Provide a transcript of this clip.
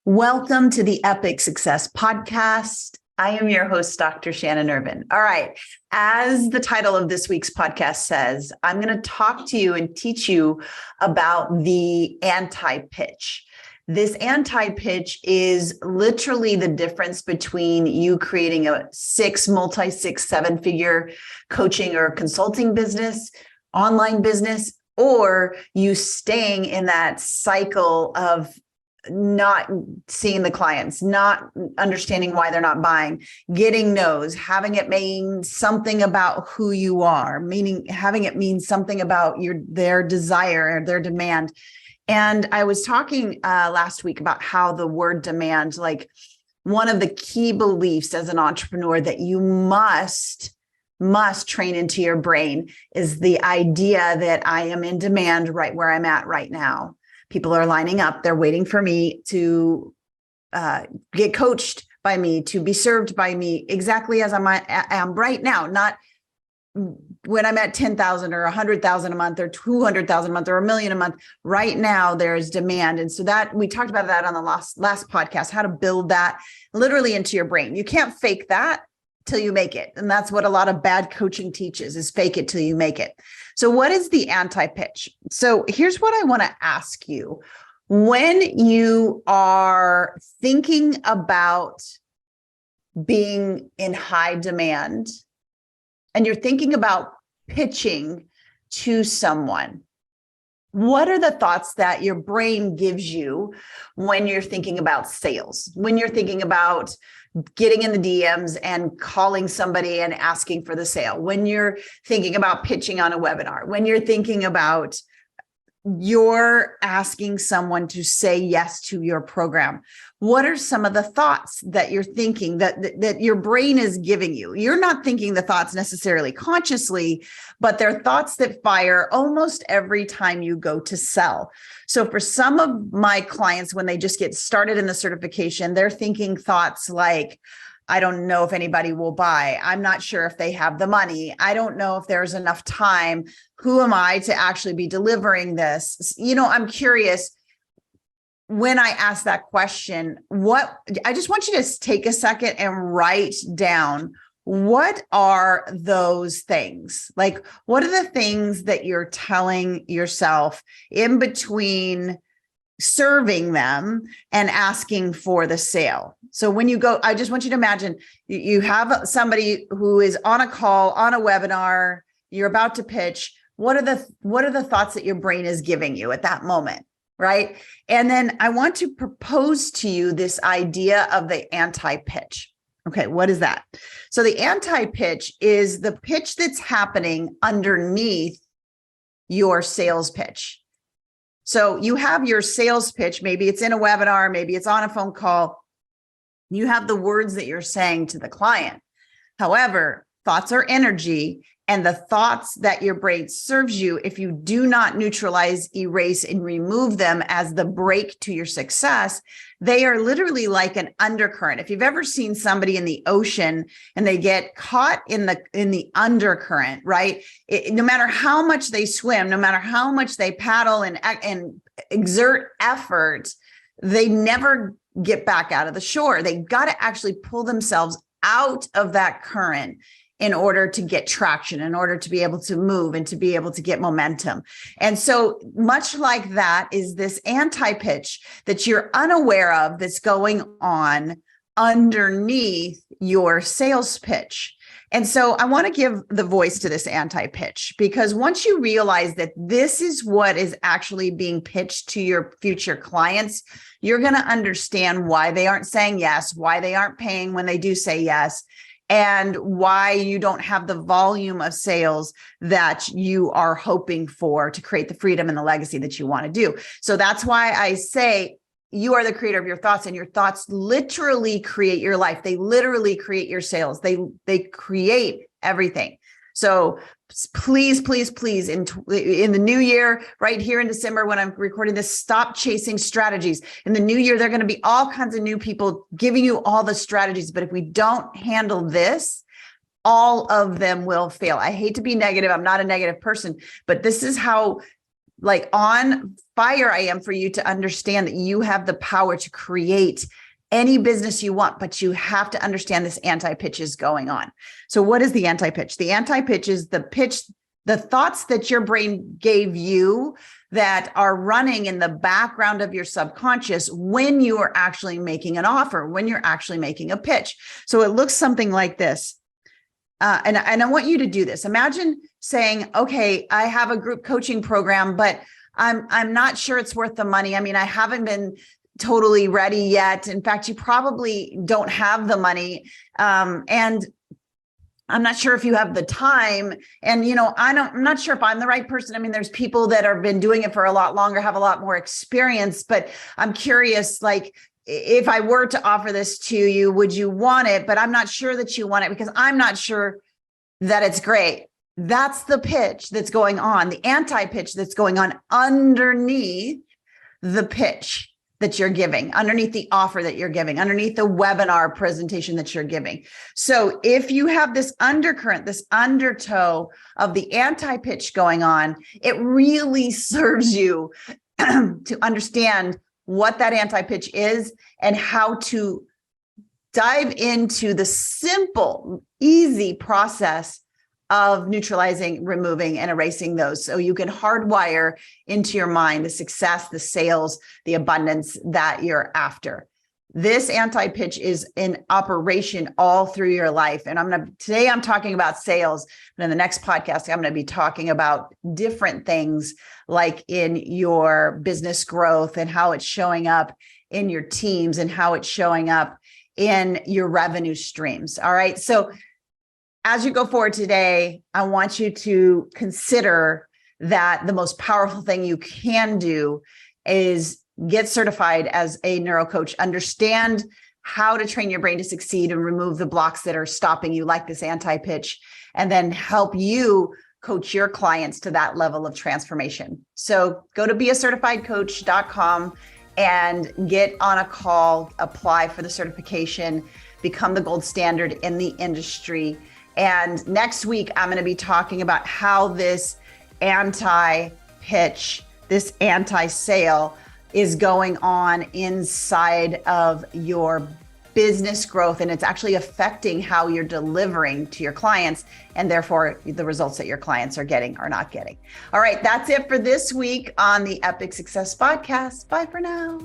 Welcome to the Epic Success Podcast. I am your host, Dr. Shannon Irivne. All right. As the title of this week's podcast says, I'm going to talk to you and teach you about the anti-pitch. This anti-pitch is literally the difference between you creating a multi-six, seven-figure coaching or consulting business, online business, or you staying in that cycle of not seeing the clients, not understanding why they're not buying, getting no's, having it mean something about who you are, meaning having it mean something about their desire or their demand. And I was talking last week about how the word demand, like one of the key beliefs as an entrepreneur that you must train into your brain is the idea that I am in demand right where I'm at right now. People are lining up. They're waiting for me to get coached by me, to be served by me exactly as I am right now, not when I'm at 10,000 or 100,000 a month or 200,000 a month or $1 million a month. Right now, there's demand. And so that we talked about that on the last podcast, how to build that literally into your brain. You can't fake that till you make it. And that's what a lot of bad coaching teaches, is fake it till you make it. So what is the anti-pitch? So here's what I want to ask you. When you are thinking about being in high demand and you're thinking about pitching to someone, what are the thoughts that your brain gives you when you're thinking about sales, when you're thinking about getting in the DMs and calling somebody and asking for the sale, when you're thinking about pitching on a webinar, when you're thinking about you're asking someone to say yes to your program? What are some of the thoughts that you're thinking that your brain is giving you? You're not thinking the thoughts necessarily consciously, but they're thoughts that fire almost every time you go to sell. So for some of my clients, when they just get started in the certification, they're thinking thoughts like, I don't know if anybody will buy. I'm not sure if they have the money. I don't know if there's enough time. Who am I to actually be delivering this? I'm curious. When I ask that question, I just want you to take a second and write down, what are those things? Like, what are the things that you're telling yourself in between serving them and asking for the sale? So when you go, I just want you to imagine you have somebody who is on a call, on a webinar, you're about to pitch. What are the thoughts that your brain is giving you at that moment? Right. And then I want to propose to you this idea of the anti-pitch. Okay, what is that? So the anti-pitch is the pitch that's happening underneath your sales pitch. So you have your sales pitch, maybe it's in a webinar, maybe it's on a phone call. You have the words that you're saying to the client. However, thoughts are energy, and the thoughts that your brain serves you, if you do not neutralize, erase, and remove them as the brake to your success, they are literally like an undercurrent. If you've ever seen somebody in the ocean and they get caught in the undercurrent, right? No matter how much they swim, no matter how much they paddle and exert effort, they never get back out of the shore. They got to actually pull themselves out of that current in order to get traction, in order to be able to move and to be able to get momentum. And so much like that is this anti-pitch that you're unaware of that's going on underneath your sales pitch. And so I want to give the voice to this anti-pitch, because once you realize that this is what is actually being pitched to your future clients, you're going to understand why they aren't saying yes, why they aren't paying when they do say yes, and why you don't have the volume of sales that you are hoping for to create the freedom and the legacy that you want to do. So that's why I say you are the creator of your thoughts, and your thoughts literally create your life. They literally create your sales. They create everything. So please, please, please, in the new year, right here in December, when I'm recording this, stop chasing strategies. In the new year, there are going to be all kinds of new people giving you all the strategies. But if we don't handle this, all of them will fail. I hate to be negative. I'm not a negative person, but this is how like on fire I am for you to understand that you have the power to create any business you want, but you have to understand this anti-pitch is going on. So what is the anti-pitch? The anti-pitch is the thoughts that your brain gave you that are running in the background of your subconscious when you are actually making an offer, when you're actually making a pitch. So it looks something like this. And I want you to do this. Imagine saying, okay, I have a group coaching program, but I'm not sure it's worth the money. I mean, I haven't been totally ready yet. In fact, you probably don't have the money. And I'm not sure if you have the time. And, I'm not sure if I'm the right person. I mean, there's people that have been doing it for a lot longer, have a lot more experience, but I'm curious, like, if I were to offer this to you, would you want it? But I'm not sure that you want it because I'm not sure that it's great. That's the pitch that's going on, the anti-pitch that's going on underneath the pitch that you're giving, underneath the offer that you're giving, underneath the webinar presentation that you're giving. So if you have this undercurrent, this undertow of the anti-pitch going on, it really serves you to understand what that anti-pitch is and how to dive into the simple, easy process of neutralizing, removing, and erasing those. So you can hardwire into your mind the success, the sales, the abundance that you're after. This anti-pitch is in operation all through your life. And today I'm talking about sales, but in the next podcast, I'm going to be talking about different things like in your business growth and how it's showing up in your teams and how it's showing up in your revenue streams. All right. So as you go forward today, I want you to consider that the most powerful thing you can do is get certified as a neuro coach, understand how to train your brain to succeed and remove the blocks that are stopping you, like this anti-pitch, and then help you coach your clients to that level of transformation. So go to beacertifiedcoach.com and get on a call, apply for the certification, become the gold standard in the industry. And next week, I'm going to be talking about how this anti-pitch, this anti-sale is going on inside of your business growth. And it's actually affecting how you're delivering to your clients and therefore the results that your clients are getting or not getting. All right, that's it for this week on the Epic Success Podcast. Bye for now.